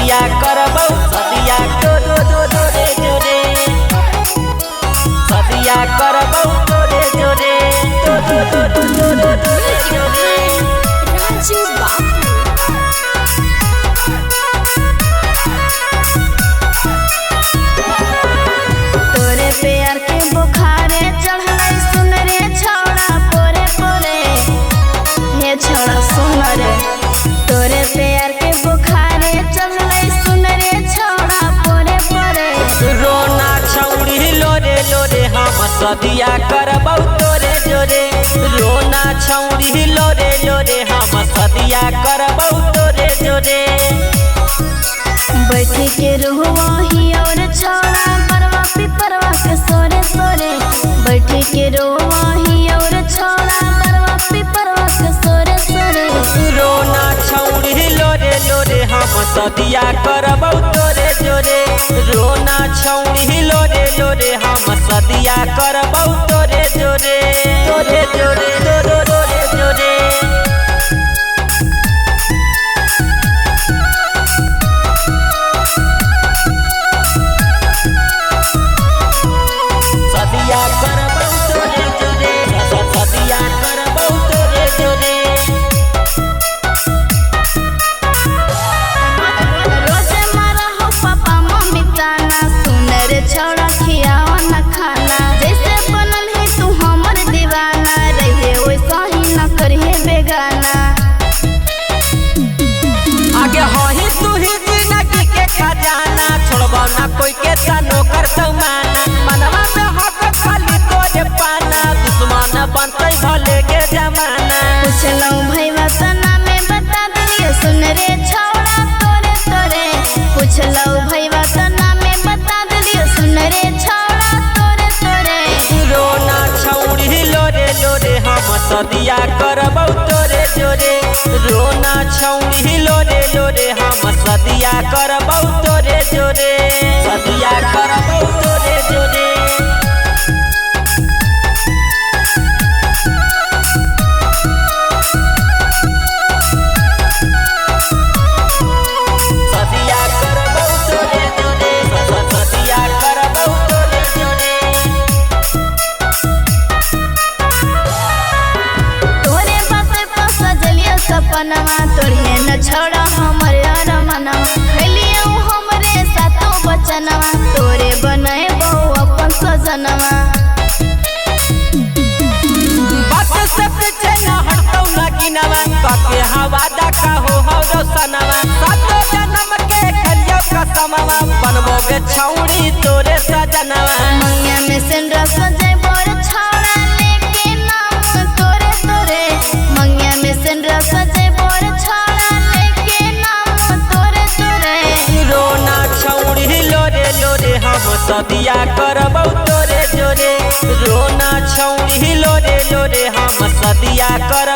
सदिया करबौ सदिया तोरे जोरे जोरे सदिया करबौ तोरे जोरे जोरे राजू बाबू तोरे प्यार के बुखारे चढ़ले सुन रे छौड़ा पोरे पोरे हे छौड़ा सुन रे तोरे प्यार के बुखारे चढ़ले सुन रे छौड़ा पोरे पोरे रोना छौड़ी लोरे लोरे हम सदिया करबौ तोरे जोरे रोना छौड़ी लोरे लोरे हम सदिया करबौ तोरे जोरे बैठी के रुहवा ही और छौड़ा परवा पिपरवा के सोरे सोरे बैठी के रुहवा ही और छौड़ा परवा पिपरवा के सोरे सोरे रोना छौड़ी लोरे लोरे हम सदिया करबौ तोरे जोरे रोना छौड़ी लोरे लोरे हम सदिया करबौ तोरे जोरे तोरे जोरे तोरे जोरे सदिया करबौ तोरे जोरे सदिया करबौ तोरे जोरे रोजे मारा हो पापा मम्मी ताना सुन रे छौड़ा खियावा न खाना जैसे बनल है तू हमर दीवाना रहे वैसा ही न करिए बेगाना आगे हही तू ही जिंदगी के खजाना छोड़बो ना कोई के तनो कर माना मनवा में हक खाली तोरे पाना दुश्मन बनतै भले के जमाना पूछलौ भैया तना में बता दिए सुन रे छौड़ा तोरे तोरे पूछलौ भैया तना में बता दिए सुन रे छौड़ा तोरे तोरे रोना छौड़ी लोरे लोरे हम सदिया करबौ तोरे जोरे रोना छौड़ी लोरे लोरे हम सदिया करबौ तोरे जोरे सदिया करबौ तोरे जोरे सदिया करबौ तोरे जोरे सदिया करबौ तोरे जोरे तोरे बाते पर सजलियो सपनवा तोरे न छोड़ा हमर अरमनवा खलियो हमरे सातो बचनवा तोरे बनाए बहु अपन सजनवा बात से पीछे न हटौ लगिनवा काके हवा दका हो रोशनवा सातो जन्म के खलियो कसमवा बनबो गे छौड़ी तोरे सजनवा मंगिया में सिंदूर सजाए बोर छौड़ा लेके नाम तोरे तोरे मंगिया में सिंदूर सजाए बोर छौड़ा लेके नाम तोरे तोरे रोना छौड़ी लोरे लोरे हम सदिया करबौ तोरे जोरे रोना छौड़ी लोरे लोरे हम सदिया कर